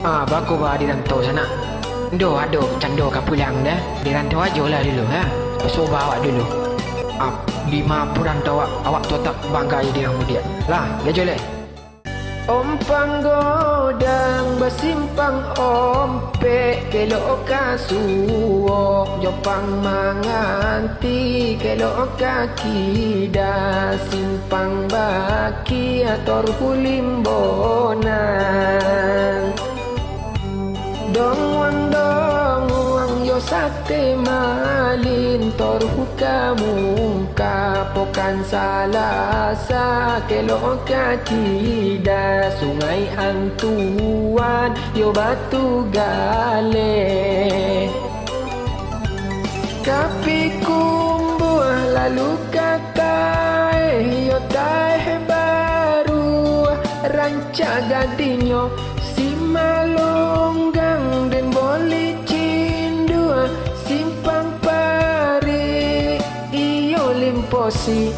Baku ba di rantau sana. Do ado cando ka pulang dah. Di rantau aja lah dulu ha. Coba awak dulu. 50 rantau awak tu tak bangga di kamu dia. Lah, lejo le. Ompang godang bersimpang ompe kelok kasuok jopang manganti kelok kaki dah simpang baki ator hulimbonan dong wang yo sate malin tor hukamu kapokan salasa kelok kaki dah sungai antuan yo batu gale kapi kumbuh lalu kata yo tahe baru ranca gadinyo si malonggang dan boli cindu simpang pari iyo limposi